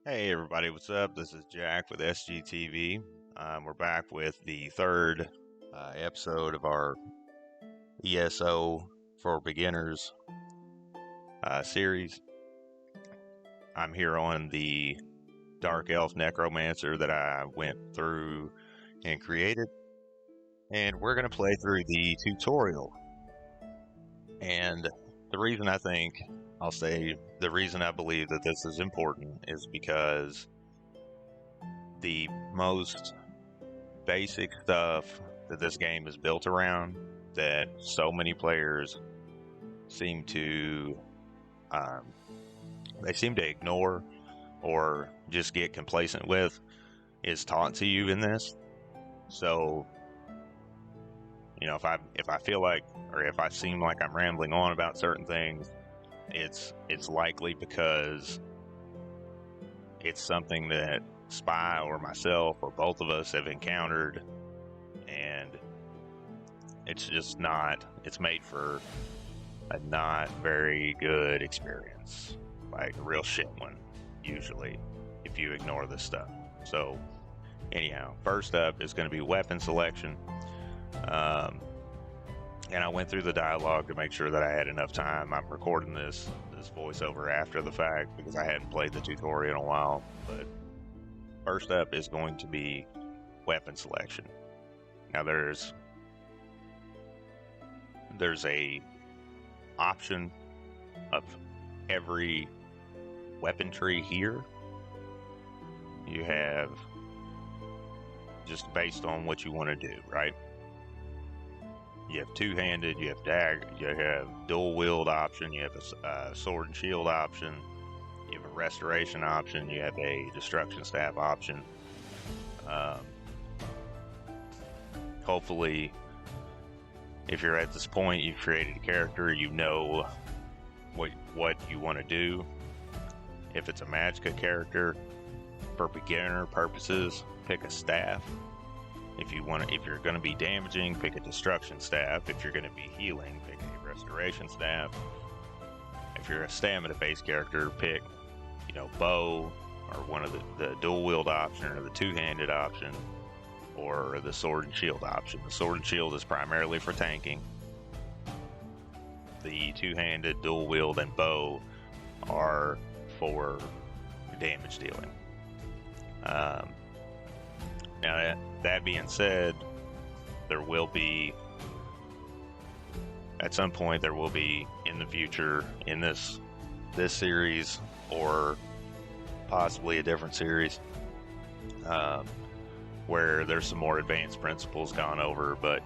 Hey everybody, what's up? This is Jack with SGTV. We're back with the third episode of our ESO for Beginners series. I'm here on the Dark Elf Necromancer that I went through and created, and we're going to play through the tutorial. And the reason the reason I believe that this is important is because the most basic stuff that this game is built around that so many players seem to ignore or just get complacent with is taught to you in this. So if I feel like, or if I seem like I'm rambling on about certain things, it's likely because it's something that Spy or myself or both of us have encountered, and it's made for a not very good experience, like a real shit one, usually, if you ignore this stuff. So anyhow, first up is going to be weapon selection. And I went through the dialogue to make sure that I had enough time. I'm recording this voiceover after the fact because I hadn't played the tutorial in a while. But first up is going to be weapon selection. Now there's a option of every weapon tree here. You have, just based on what you want to do, right? You have two-handed, you have dagger, you have dual-wield option, you have a sword and shield option, you have a restoration option, you have a destruction staff option. Hopefully, if you're at this point, you've created a character, you know what you want to do. If it's a Magicka character, for beginner purposes, pick a staff. If you're going to be damaging, pick a destruction staff. If you're going to be healing, pick a restoration staff. If you're a stamina-based character, pick, bow, or one of the dual-wield option, or the two-handed option, or the sword and shield option. The sword and shield is primarily for tanking. The two-handed, dual-wield, and bow are for damage dealing. Now, that being said, at some point, there will be in the future, in this series, or possibly a different series, where there's some more advanced principles gone over. But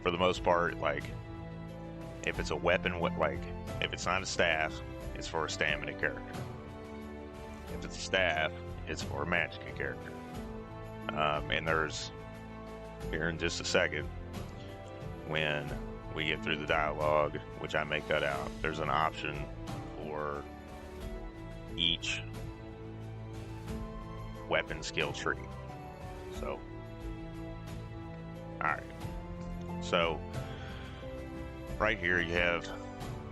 for the most part, like, if it's a weapon, if it's not a staff, it's for a stamina character. If it's a staff, it's for a Magicka character. And there's, here in just a second, when we get through the dialogue, which I may cut out, there's an option for each weapon skill tree. So, alright. So, right here you have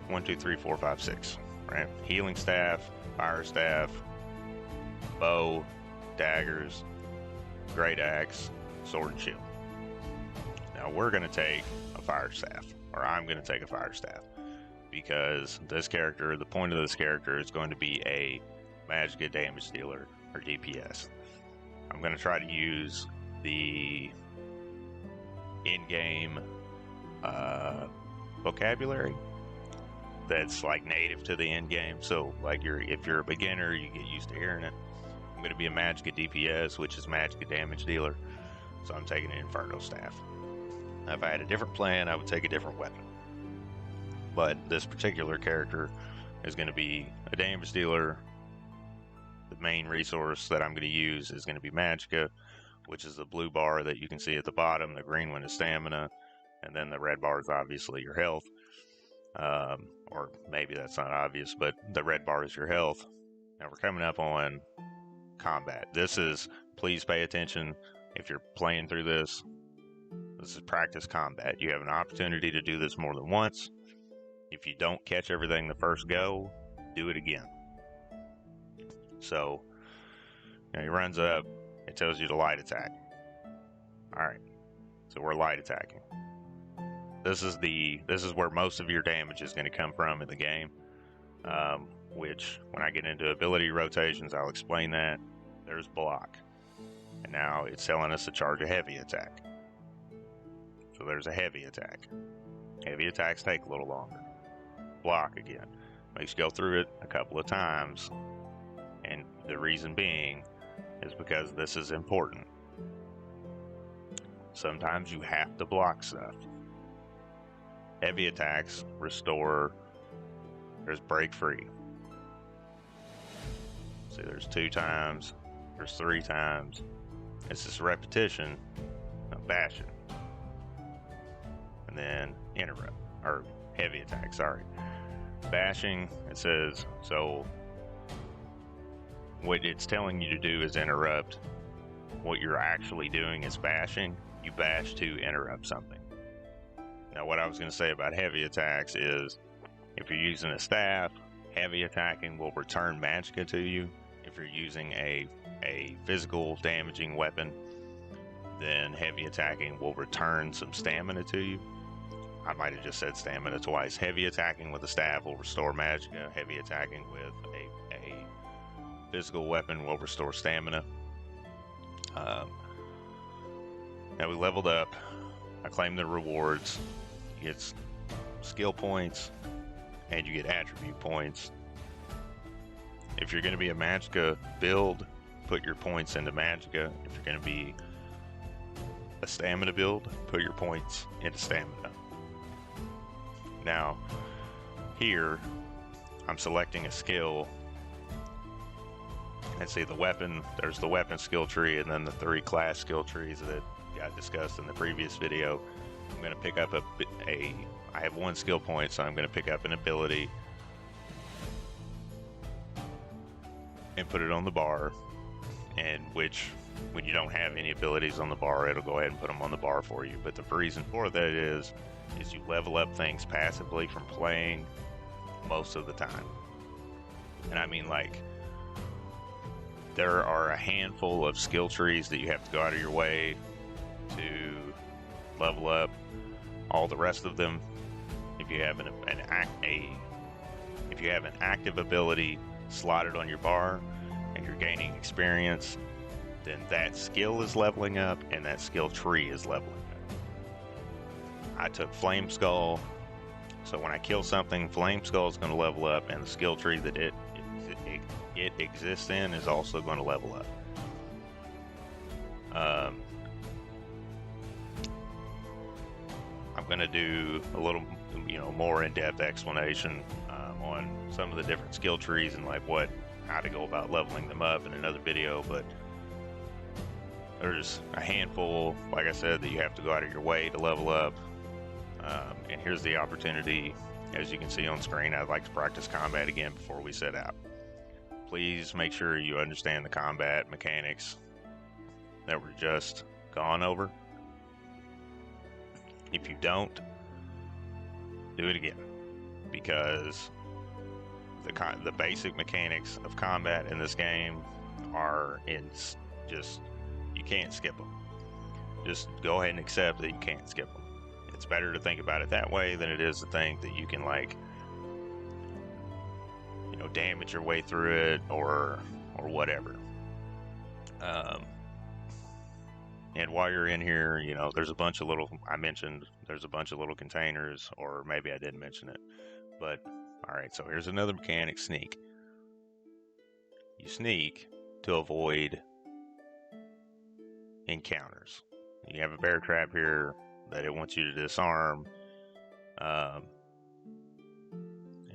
1, 2, 3, 4, 5, 6. Right? Healing staff, fire staff, bow, daggers, great axe, sword and shield. Now we're going to take a fire staff, or I'm going to take a fire staff, because the point of this character is going to be a Magicka damage dealer, or DPS. I'm going to try to use the in-game vocabulary that's like native to the end game. So like if you're a beginner, you get used to hearing it. I'm going to be a Magicka DPS, which is Magicka damage dealer, so I'm taking an Inferno staff. Now, if I had a different plan, I would take a different weapon. But this particular character is going to be a damage dealer. The main resource that I'm going to use is going to be Magicka, which is the blue bar that you can see at the bottom. The green one is stamina, and then the red bar is obviously your health. Or maybe that's not obvious, but the red bar is your health. Now we're coming up on combat. Please pay attention if you're playing through this. This is practice combat. You have an opportunity to do this more than once. If you don't catch everything the first go, do it again. So he runs up. It tells you to light attack. All right, so we're light attacking. This is where most of your damage is going to come from in the game. Which, when I get into ability rotations, I'll explain that. There's block, and now it's telling us to charge a heavy attack. So there's a heavy attack. Heavy attacks take a little longer. Block again. Makes you go through it a couple of times, and the reason being is because this is important. Sometimes you have to block stuff. Heavy attacks restore. There's break free. See, there's 2 times. There's 3 times. It's this repetition of bashing. And then interrupt. Or heavy attack, sorry. Bashing, it says, so what it's telling you to do is interrupt. What you're actually doing is bashing. You bash to interrupt something. Now, what I was going to say about heavy attacks is, if you're using a staff, heavy attacking will return Magicka to you. If you're using a physical damaging weapon, then heavy attacking will return some stamina to you. I might have just said stamina twice. Heavy attacking with a staff will restore Magicka. Heavy attacking with a physical weapon will restore stamina. Now we leveled up. I claimed the rewards. You get skill points, and you get attribute points. If you're going to be a Magicka build, put your points into Magicka. If you're going to be a stamina build, put your points into stamina. Now, here, I'm selecting a skill. And see the weapon, there's the weapon skill tree, and then the 3 class skill trees that got discussed in the previous video. I'm going to pick up I have 1 skill point, so I'm going to pick up an ability and put it on the bar, and which, when you don't have any abilities on the bar, it'll go ahead and put them on the bar for you. But the reason for that is you level up things passively from playing most of the time. And I mean, like, there are a handful of skill trees that you have to go out of your way to level up. All the rest of them, if you have if you have an active ability slotted on your bar and you're gaining experience, then that skill is leveling up and that skill tree is leveling up. I took Flame Skull, so when I kill something, Flame Skull is going to level up, and the skill tree that it exists in is also going to level up. I'm going to do a little, more in-depth explanation on some of the different skill trees and how to go about leveling them up in another video. But there's a handful, like I said, that you have to go out of your way to level up. And here's the opportunity. As you can see on screen, I'd like to practice combat again before we set out. Please make sure you understand the combat mechanics that were just gone over. If you don't, do it again, because the basic mechanics of combat in this game are you can't skip them. Just go ahead and accept that you can't skip them. It's better to think about it that way than it is to think that you can damage your way through it or whatever. And while you're in here, there's a bunch of there's a bunch of little containers, or maybe I didn't mention it. But, alright, so here's another mechanic, sneak. You sneak to avoid encounters. You have a bear trap here that it wants you to disarm.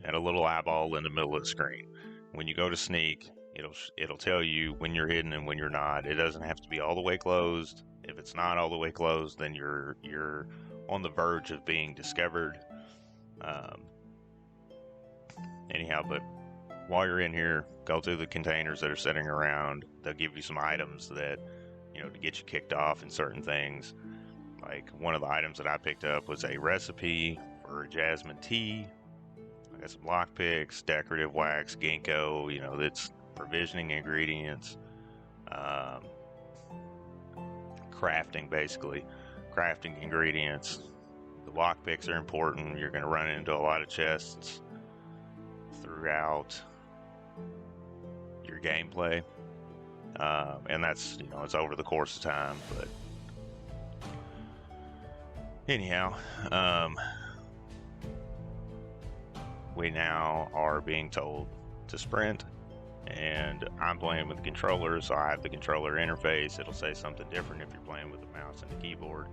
And a little eyeball in the middle of the screen. When you go to sneak, it'll tell you when you're hidden and when you're not. It doesn't have to be all the way closed. If it's not all the way closed, then you're on the verge of being discovered. Anyhow, but while you're in here, go through the containers that are sitting around. They'll give you some items that, to get you kicked off in certain things. Like, one of the items that I picked up was a recipe for jasmine tea. I got some lockpicks, decorative wax, ginkgo, that's provisioning ingredients. crafting, basically. Crafting ingredients. The lockpicks are important. You're going to run into a lot of chests throughout your gameplay. And that's, it's over the course of time, but anyhow, we now are being told to sprint, and I'm playing with the controller, so I have the controller interface. It'll say something different if you're playing with the mouse and the keyboard.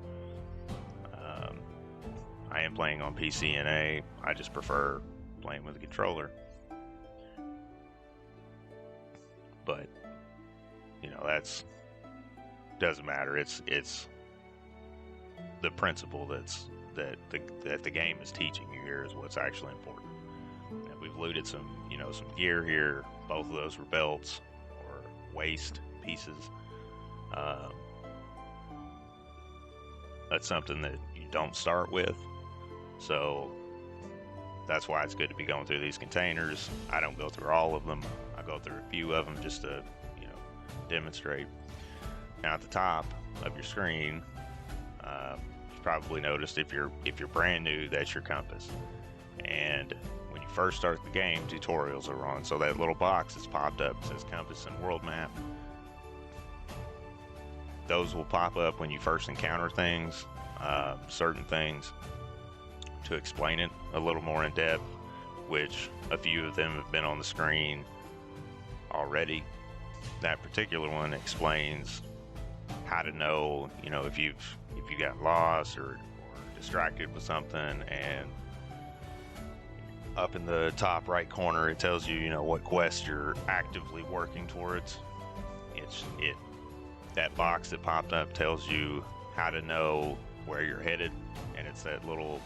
I am playing on PC and A. I just prefer playing with the controller. But that's doesn't matter. It's the principle that the game is teaching you here is what's actually important. And we've looted some gear here. Both of those were belts or waist pieces. That's something that you don't start with. So that's why it's good to be going through these containers. I don't go through all of them. I go through a few of them just to, demonstrate. Now at the top of your screen, you've probably noticed if you're brand new, that's your compass. And when you first start the game, tutorials are on. So that little box that's popped up says compass and world map. Those will pop up when you first encounter things, certain things, to explain it a little more in depth, which a few of them have been on the screen already. That particular one explains how to know, if you got lost or distracted with something, and up in the top right corner it tells you, what quest you're actively working towards. That box that popped up tells you how to know where you're headed, and it's that little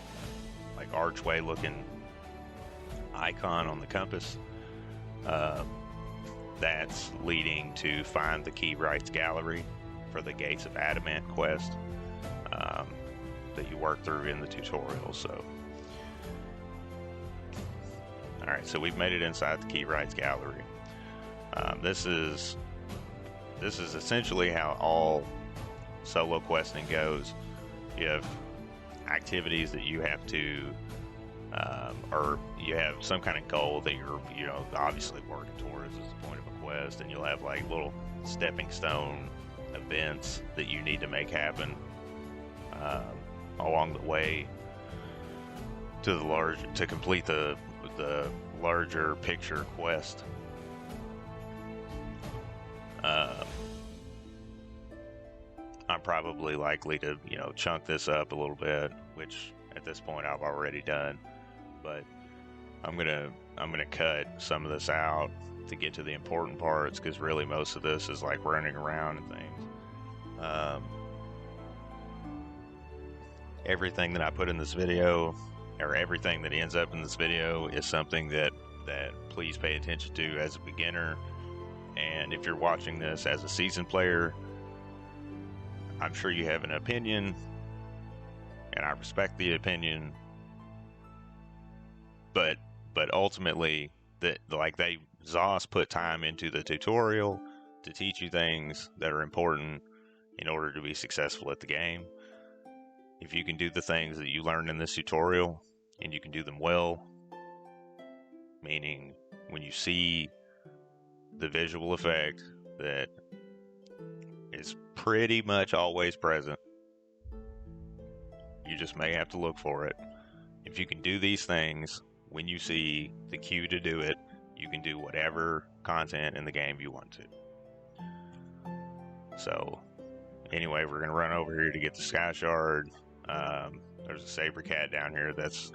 like archway looking icon on the compass. That's leading to find the Key Rights Gallery for the Gates of Adamant quest that you work through in the tutorial. So, alright, so we've made it inside the Key Rights Gallery. This is essentially how all solo questing goes. You have activities that you have to, or you have some kind of goal that you're, obviously working towards as the point of a quest, and you'll have like little stepping stone events that you need to make happen along the way to complete the larger picture quest. I'm probably likely to, chunk this up a little bit, which at this point I've already done, but I'm gonna cut some of this out to get to the important parts, because really most of this is like running around and things. Everything that I put in this video, or everything that ends up in this video, is something that please pay attention to as a beginner. And if you're watching this as a seasoned player, I'm sure you have an opinion, and I respect the opinion, but ultimately, ZOS put time into the tutorial to teach you things that are important in order to be successful at the game. If you can do the things that you learned in this tutorial, and you can do them well, meaning when you see the visual effect that is pretty much always present, you just may have to look for it. If you can do these things when you see the cue to do it, you can do whatever content in the game you want to. So anyway, we're gonna run over here to get the Sky Shard. There's a Saber Cat down here that's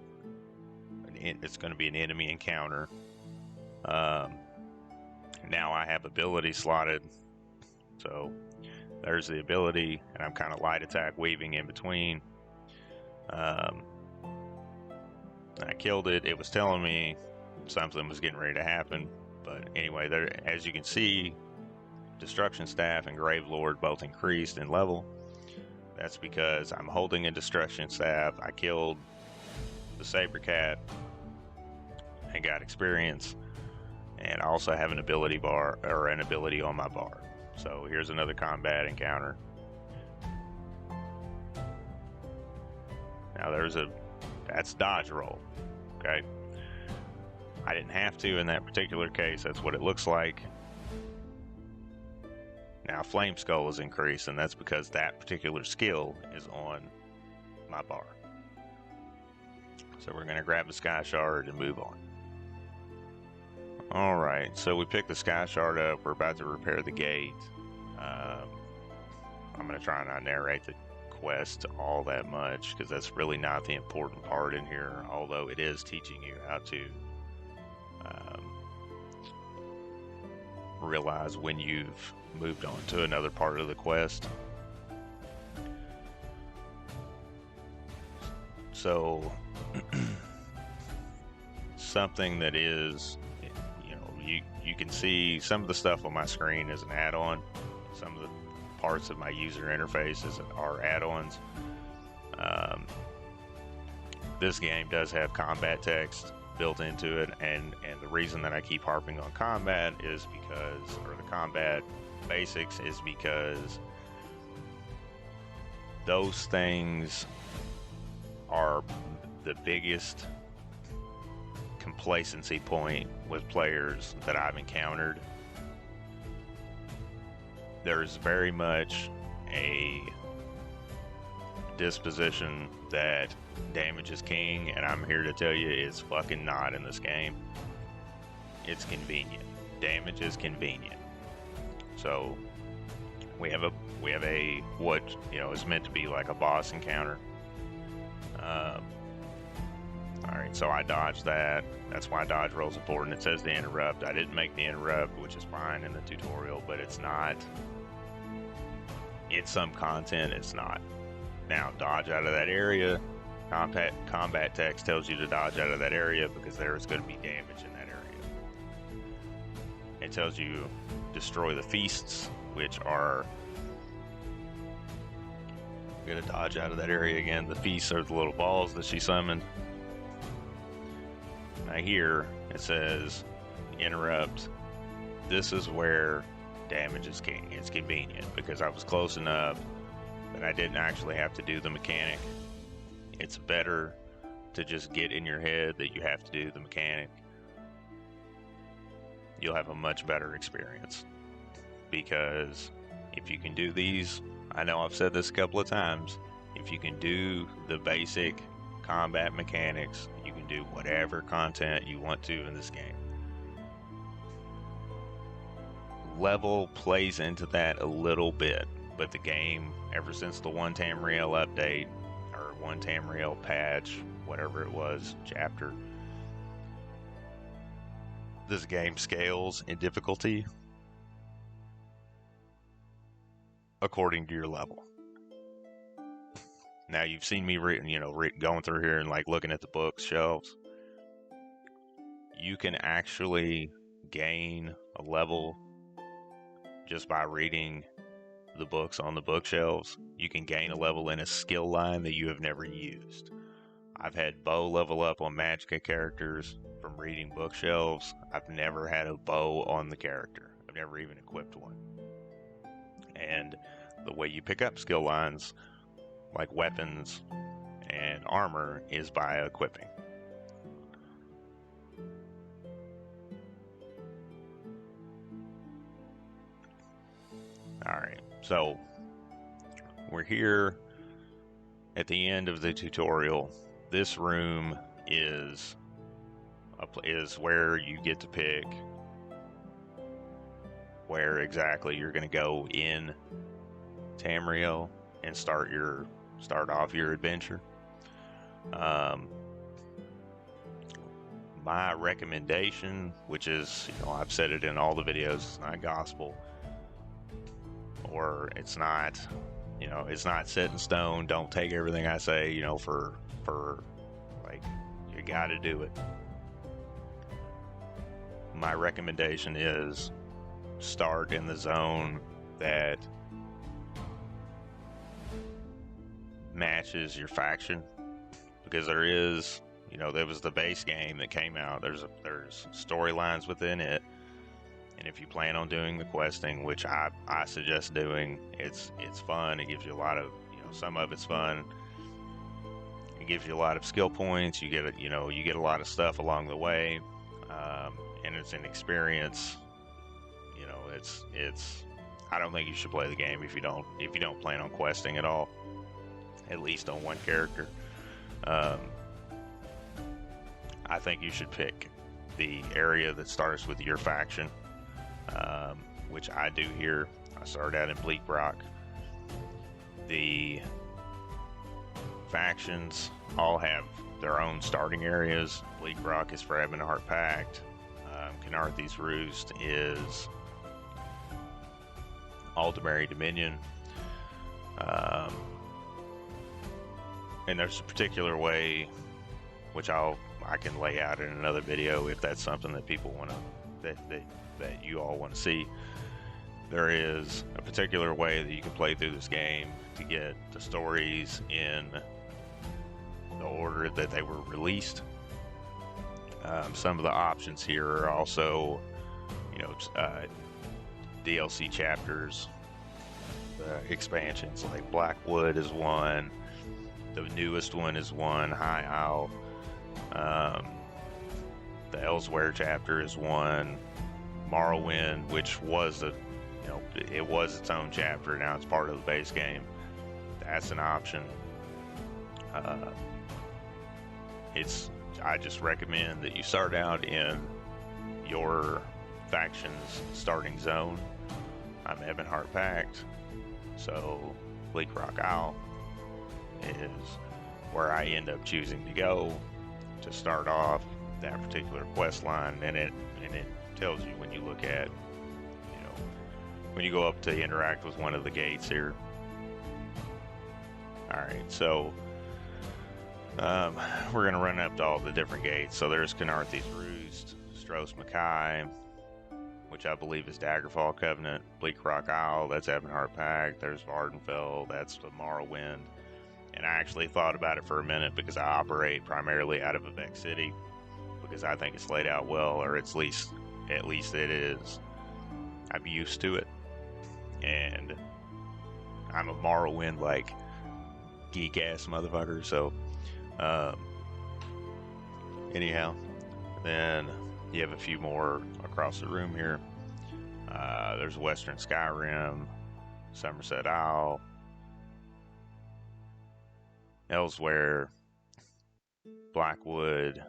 it's going to be an enemy encounter. Now I have ability slotted, so there's the ability, and I'm kind of light attack weaving in between. I killed it. It was telling me something was getting ready to happen, but anyway, there, as you can see, Destruction Staff and Grave Lord both increased in level. That's because I'm holding a Destruction Staff. I killed the Saber Cat and got experience, and I also have an ability bar, or an ability on my bar. So here's another combat encounter. Now that's dodge roll, okay? I didn't have to in that particular case. That's what it looks like. Now Flame Skull is increased, and that's because that particular skill is on my bar. So we're going to grab the Sky Shard and move on. Alright, so we picked the Sky Shard up. We're about to repair the gate. I'm going to try and not narrate the quest all that much, because that's really not the important part in here, although it is teaching you how to realize when you've moved on to another part of the quest. So something that is, you can see some of the stuff on my screen is an add-on. Some of the parts of my user interface are add-ons. This game does have combat text built into it, and the reason that I keep harping on combat is because, or the combat basics, is because those things are the biggest complacency point with players that I've encountered. There's very much a disposition that damage is king, and I'm here to tell you it's fucking not in this game. It's convenient. Damage is convenient. So we have a what is meant to be like a boss encounter. Alright, so I dodged that. That's why dodge roll is important. It says to interrupt. I didn't make the interrupt, which is fine in the tutorial, but it's not. It's some content, it's not. Now, dodge out of that area. Combat text tells you to dodge out of that area because there is going to be damage in that area. It tells you destroy the feasts, which are... I'm going to dodge out of that area again. The feasts are the little balls that she summoned. Now here, it says, interrupt. This is where damage is king. It's convenient because I was close enough that I didn't actually have to do the mechanic. It's better to just get in your head that you have to do the mechanic. You'll have a much better experience, because if you can do these, I know I've said this a couple of times, if you can do the basic combat mechanics, you can do whatever content you want to in this game. Level plays into that a little bit, but the game, ever since the 1 Tamriel update, or 1 Tamriel patch, whatever it was, chapter, this game scales in difficulty according to your level. Now you've seen me going through here and like looking at the bookshelves. You can actually gain a level just by reading the books on the bookshelves. You can gain a level in a skill line that you have never used. I've had bow level up on Magicka characters from reading bookshelves. I've never had a bow on the character. I've never even equipped one. And the way you pick up skill lines, like weapons and armor, is by equipping. Alright, so we're here at the end of the tutorial. This room is where you get to pick where exactly you're going to go in Tamriel and start off your adventure. My recommendation, which is, I've said it in all the videos, it's not gospel, or it's not, it's not set in stone. Don't take everything I say, for like, you got to do it. My recommendation is start in the zone that matches your faction, because there is, there was the base game that came out. There's storylines within it And if you plan on doing the questing, which I suggest doing, it's fun. It gives you a lot of, some of it's fun. It gives you a lot of skill points. You get you get a lot of stuff along the way, and it's an experience. It's. I don't think you should play the game if you don't plan on questing at all, at least on one character. I think you should pick the area that starts with your faction, which I do here. I started out in Bleak Rock. The factions all have their own starting areas. Bleak Rock is for Ebonheart Pact. Canarthy's Roost is Aldemary Dominion. And there's a particular way, which I can lay out in another video if that's something that people want to, that you all want to see. There is a particular way that you can play through this game to get the stories in the order that they were released. Some of the options here are also, DLC chapters, expansions like Blackwood is one. The newest one is one, High Isle. The Elsewhere chapter is one. Morrowind, which was it was its own chapter. Now it's part of the base game. That's an option. I just recommend that you start out in your faction's starting zone. I'm Ebonheart Pact, so Bleak Rock Isle is where I end up choosing to go to start off that particular quest line, and it tells you when you look at, when you go up to interact with one of the gates here. Alright, so we're going to run up to all the different gates. So there's Canarthy's Roost, Stros Mackay, which I believe is Daggerfall Covenant. Bleak Rock Isle, that's Ebonheart Pact. There's Vardenfell, that's the Morrowind. And I actually thought about it for a minute because I operate primarily out of Vivec City, because I think it's laid out well, or at least it is. I'm used to it, and I'm a Morrowind like geek ass motherfucker. So anyhow, then you have a few more across the room here. There's Western Skyrim, Somerset Isle, Elsewhere, Blackwood,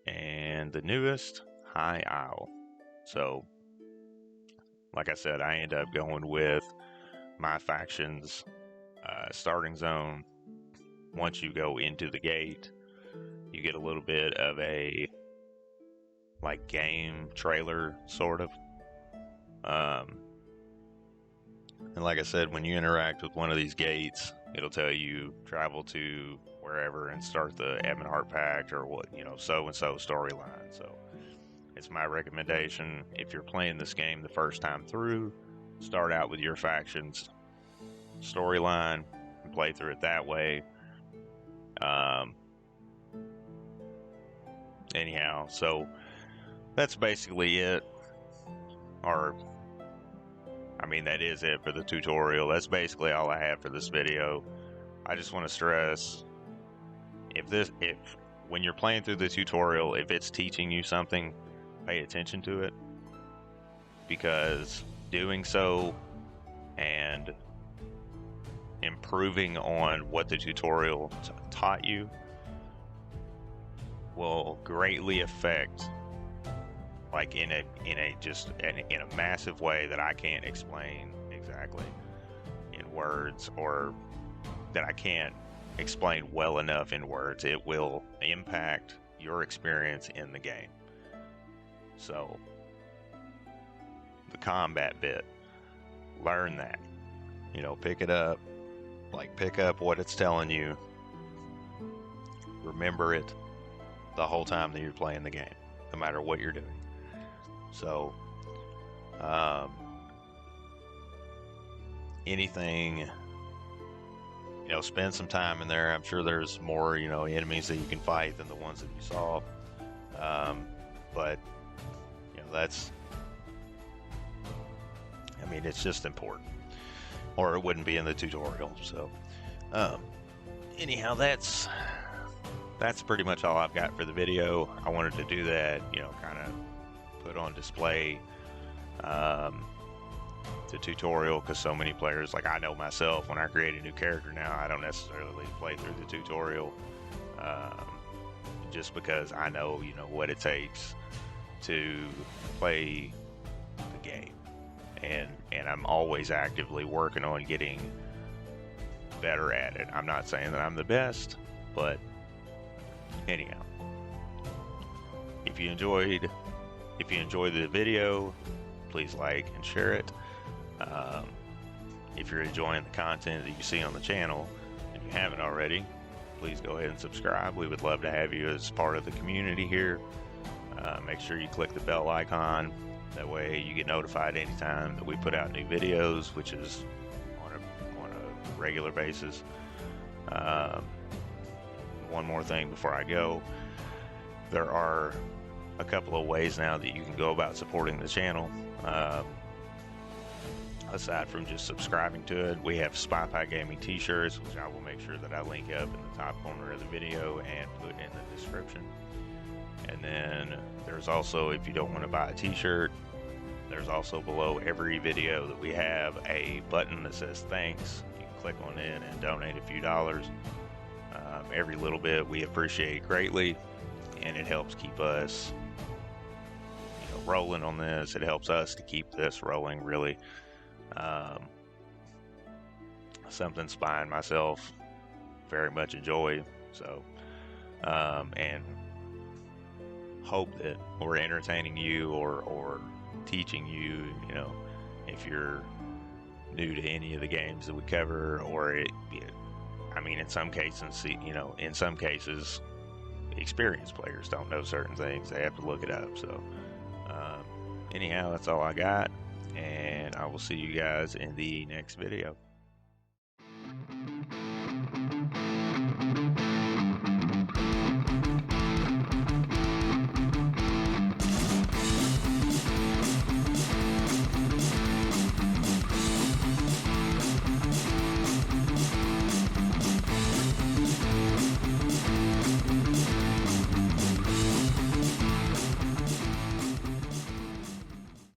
and the newest, High Isle. So, like I said, I end up going with my faction's starting zone. Once you go into the gate, you get a little bit of a game trailer, sort of. And like I said, when you interact with one of these gates, it'll tell you travel to wherever and start the Ebonheart Pact or what, so-and-so storyline. So it's my recommendation, if you're playing this game the first time through, start out with your faction's storyline and play through it that way. Anyhow, so that's basically it. That is it for the tutorial. That's basically all I have for this video. I just want to stress, if when you're playing through the tutorial, if it's teaching you something, pay attention to it, because doing so and improving on what the tutorial taught you will greatly affect, in a massive way that I can't explain exactly in words, or that I can't explain well enough in words. It will impact your experience in the game. So the combat bit, learn that, pick it up, pick up what it's telling you, remember it the whole time that you're playing the game, no matter what you're doing. So anything, spend some time in there. I'm sure there's more, enemies that you can fight than the ones that you saw. that's, I mean, it's just important, or it wouldn't be in the tutorial. So anyhow, that's pretty much all I've got for the video. I wanted to do that, you know, kind of put on display the tutorial, because so many players, like I know myself, when I create a new character now, I don't necessarily play through the tutorial, just because I know, you know, what it takes to play the game, and I'm always actively working on getting better at it. I'm not saying that I'm the best, but anyhow, if you enjoyed the video, please like and share it. If you're enjoying the content that you see on the channel and you haven't already, please go ahead and subscribe. We would love to have you as part of the community here. Make sure you click the bell icon. That way you get notified anytime that we put out new videos, which is on a regular basis. One more thing before I go. There are a couple of ways now that you can go about supporting the channel. Aside from just subscribing to it, we have Spy Pie Gaming t-shirts, which I will make sure that I link up in the top corner of the video and put in the description. And then there's also, if you don't want to buy a t-shirt, there's also below every video that we have a button that says thanks. You can click on it and donate a few dollars. Every little bit we appreciate greatly, and it helps keep us, you know, rolling on this. It helps us to keep this rolling, really. Something Spy and myself very much enjoy. So, and hope that we're entertaining you or teaching you, you know, if you're new to any of the games that we cover, or I mean, in some cases, you know, in some cases, experienced players don't know certain things. They have to look it up. So, anyhow, that's all I got, and I will see you guys in the next video.